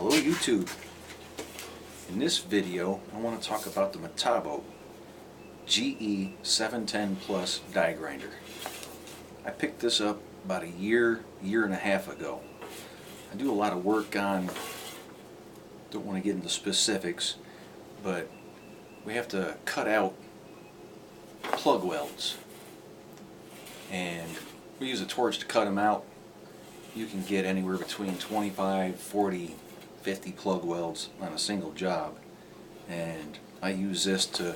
Hello YouTube. In this video I want to talk about the Metabo GE710 Plus die grinder. I picked this up about a year and a half ago. I do a lot of work on, don't want to get into specifics, but we have to cut out plug welds and we use a torch to cut them out. You can get anywhere between 25, 40, 50 plug welds on a single job, and I use this to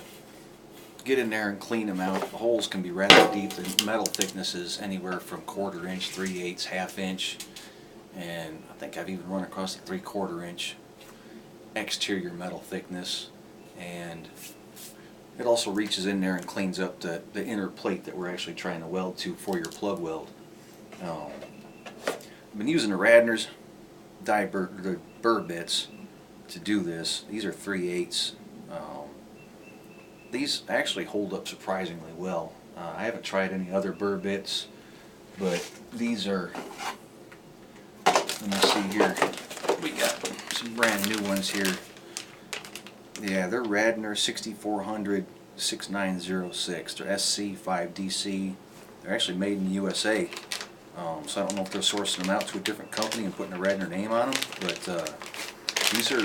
get in there and clean them out. The holes can be rather deep. The metal thickness is anywhere from 1/4 inch, 3/8, 1/2 inch, and I think I've even run across the 3/4 inch exterior metal thickness, and it also reaches in there and cleans up the inner plate that we're actually trying to weld to for your plug weld. I've been using the Radners the burr bits to do this. These are 3/8. These actually hold up surprisingly well. I haven't tried any other burr bits, but these are, let me see here, we got some brand new ones here. Yeah, they're Radner 6400 6906. They're SC5DC. They're actually made in the USA. So I don't know if they're sourcing them out to a different company and putting a Radner name on them, but these are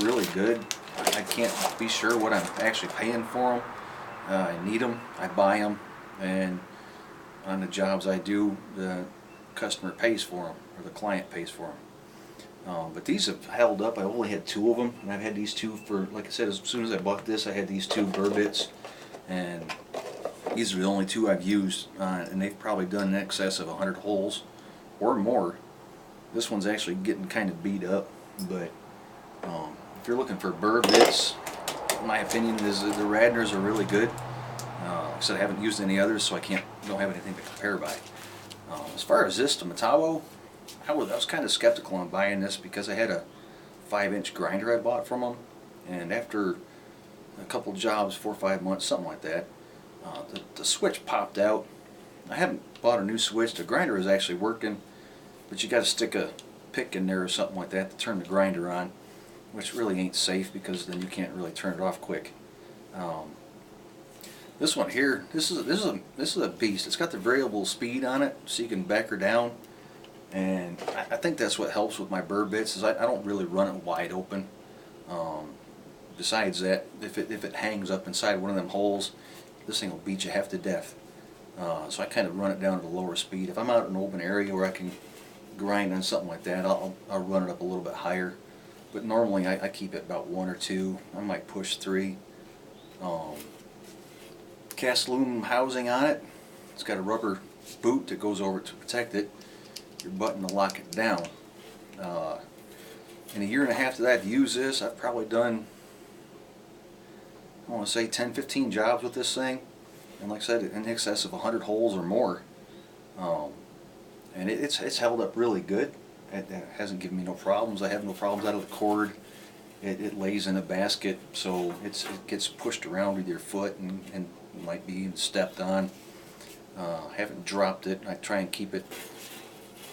really good. I can't be sure what I'm actually paying for them. I need them, I buy them, and on the jobs I do, the customer pays for them, or the client pays for them. But these have held up. I only had 2 of them, and I've had these 2 for, like I said, as soon as I bought this, I had these 2 burr bits, and these are the only 2 I've used, and they've probably done in excess of 100 holes or more. This one's actually getting kind of beat up, but if you're looking for burr bits, my opinion is that the Radners are really good. Like I said, I haven't used any others, so I don't have anything to compare by. As far as this, the Metabo, I was kind of skeptical on buying this because I had a 5-inch grinder I bought from them, and after a couple jobs, 4 or 5 months, something like that, the switch popped out. I haven't bought a new switch. The grinder is actually working, but you got to stick a pick in there or something like that to turn the grinder on, which really ain't safe because then you can't really turn it off quick. This one here, this is a beast. It's got the variable speed on it, so you can back her down, and I think that's what helps with my burr bits is I don't really run it wide open. Besides that, if it hangs up inside one of them holes, this thing will beat you half to death. So I kind of run it down at a lower speed. If I'm out in an open area where I can grind on something like that, I'll run it up a little bit higher. But normally I keep it about 1 or 2. I might push 3. Cast aluminum housing on it. It's got a rubber boot that goes over it to protect it. Your button to lock it down. In a year and a half that I've used this, I've probably done, I want to say 10-15 jobs with this thing, and like I said, in excess of 100 holes or more. And it's held up really good. It hasn't given me no problems. I have no problems out of the cord. It lays in a basket, so it gets pushed around with your foot and might be even stepped on. I haven't dropped it. I try and keep it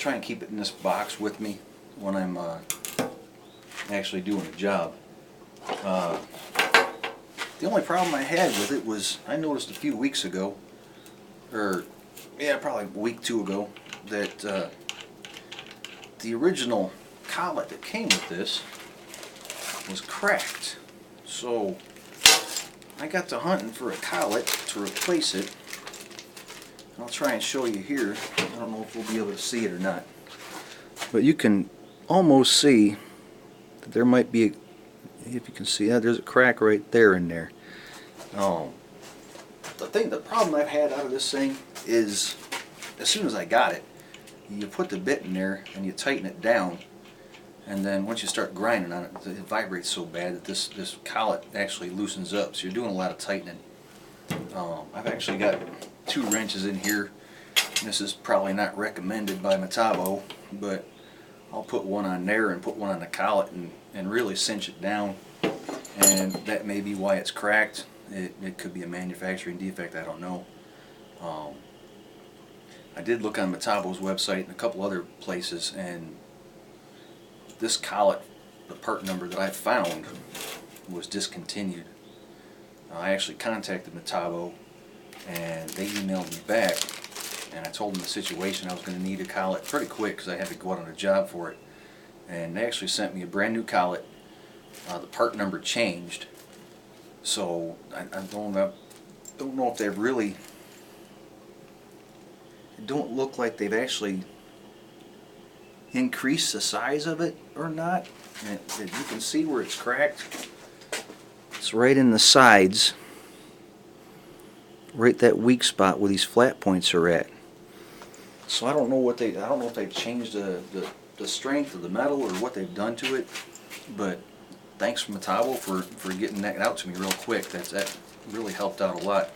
in this box with me when I'm actually doing a job. The only problem I had with it was I noticed a few weeks ago, or yeah, probably a week, 2 ago, that the original collet that came with this was cracked. So I got to hunting for a collet to replace it. I'll try and show you here. I don't know if we'll be able to see it or not, but you can almost see that there might be a, if you can see that, there's a crack right there in there. The problem I've had out of this thing is, as soon as I got it, you put the bit in there and you tighten it down, and then once you start grinding on it, it vibrates so bad that this collet actually loosens up, so you're doing a lot of tightening. I've actually got 2 wrenches in here. This is probably not recommended by Metabo, but I'll put one on there and put one on the collet and really cinch it down, and that may be why it's cracked. It could be a manufacturing defect, I don't know. I did look on Metabo's website and a couple other places, and this collet the part number that I found was discontinued. I actually contacted Metabo, and they emailed me back, and I told them the situation. I was going to need a collet pretty quick because I had to go out on a job for it, and they actually sent me a brand new collet. The part number changed, so I don't know if they've really. It don't look like they've actually increased the size of it or not. And you can see where it's cracked. It's right in the sides, right that weak spot where these flat points are at. So I don't know what I don't know if they've changed the strength of the metal or what they've done to it, but thanks Metabo for getting that out to me real quick. That really helped out a lot.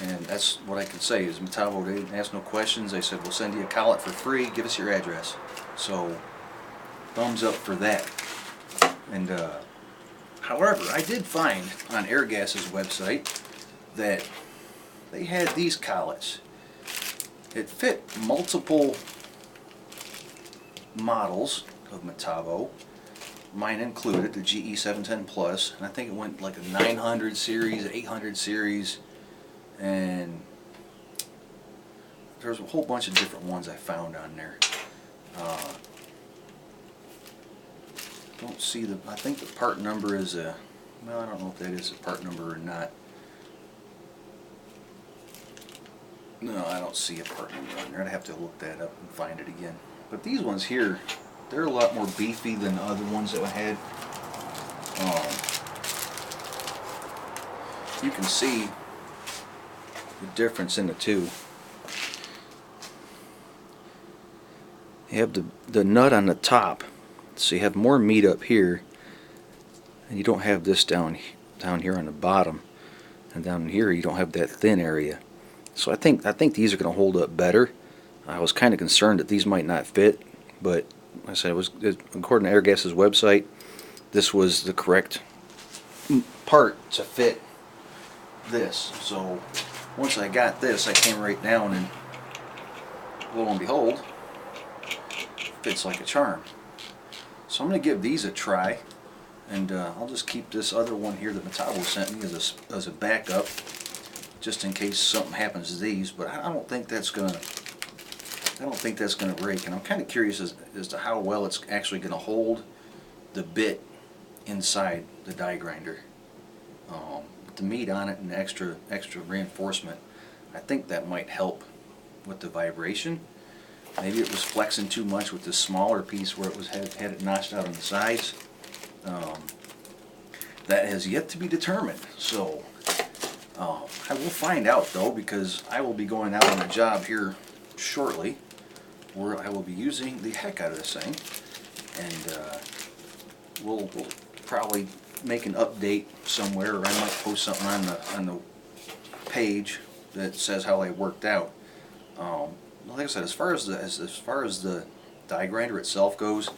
And that's what I can say is Metabo, they didn't ask no questions. They said, we'll send you a collet for free, give us your address. So thumbs up for that. And however, I did find on Airgas's website that they had these collets. It fit multiple models of Metabo, mine included, the GE710 Plus, and I think it went like a 900 series, 800 series, and there's a whole bunch of different ones I found on there. Don't see the, I think the part number is a, well, I don't know if that is a part number or not. No, I don't see a part number on there. I'd have to look that up and find it again. But these ones here, they're a lot more beefy than the other ones that I had. You can see the difference in the two. You have the nut on the top, so you have more meat up here, and you don't have this down here on the bottom, and down here you don't have that thin area. So I think these are going to hold up better. I was kind of concerned that these might not fit, but like I said, according to Airgas's website, this was the correct part to fit this. So once I got this, I came right down, and lo and behold, fits like a charm. So I'm going to give these a try, and I'll just keep this other one here that Metabo sent me as a backup, just in case something happens to these. But I don't think that's gonna break, and I'm kind of curious as to how well it's actually going to hold the bit inside the die grinder. With the meat on it and extra reinforcement, I think that might help with the vibration. Maybe it was flexing too much with this smaller piece where it was had it notched out on the sides. That has yet to be determined. So I will find out though, because I will be going out on a job here shortly where I will be using the heck out of this thing, and we'll probably make an update somewhere, or I might post something on the page that says how I worked out. Like I said, as far as the die grinder itself goes,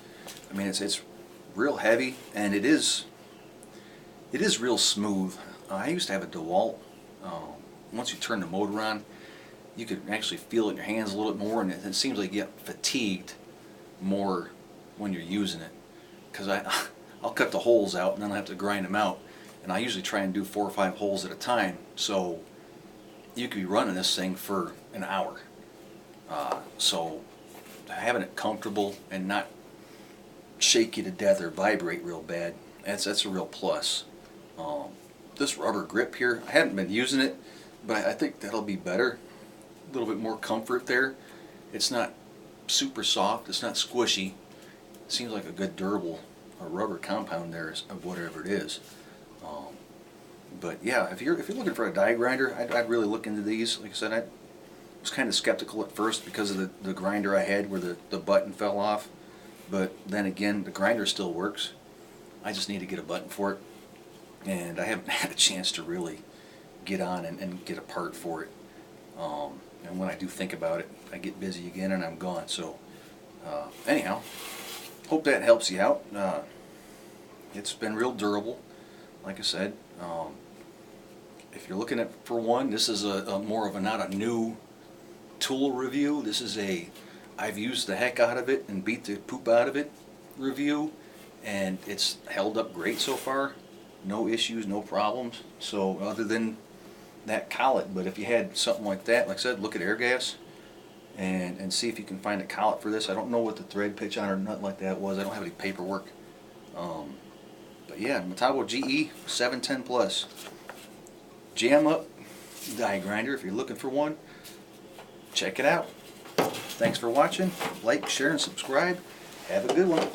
I mean it's real heavy, and it is real smooth. I used to have a DeWalt. Once you turn the motor on, you could actually feel it in your hands a little bit more, and it seems like you get fatigued more when you're using it, because I'll cut the holes out and then I have to grind them out, and I usually try and do 4 or 5 holes at a time, so you could be running this thing for an hour. So having it comfortable and not shake you to death or vibrate real bad, that's a real plus. This rubber grip here, I haven't been using it, but I think that'll be better. A little bit more comfort there. It's not super soft, it's not squishy. It seems like a good durable rubber compound there of whatever it is. But yeah, if you're looking for a die grinder, I'd really look into these. Like I said, I was kind of skeptical at first because of the grinder I had where the button fell off. But then again, the grinder still works. I just need to get a button for it, and I haven't had a chance to really get on and get a part for it. And when I do think about it, I get busy again and I'm gone. So anyhow, hope that helps you out. It's been real durable, like I said. If you're looking for one, this is a more of a, not a new tool review. This is I've used the heck out of it and beat the poop out of it, review, and it's held up great so far. No issues, no problems. So other than that collet, but if you had something like that, like I said, look at Airgas and see if you can find a collet for this. I don't know what the thread pitch on or nothing like that was. I don't have any paperwork. But yeah, Metabo GE710 Plus. Jam up die grinder if you're looking for one. Check it out. Thanks for watching. Like, share, and subscribe. Have a good one.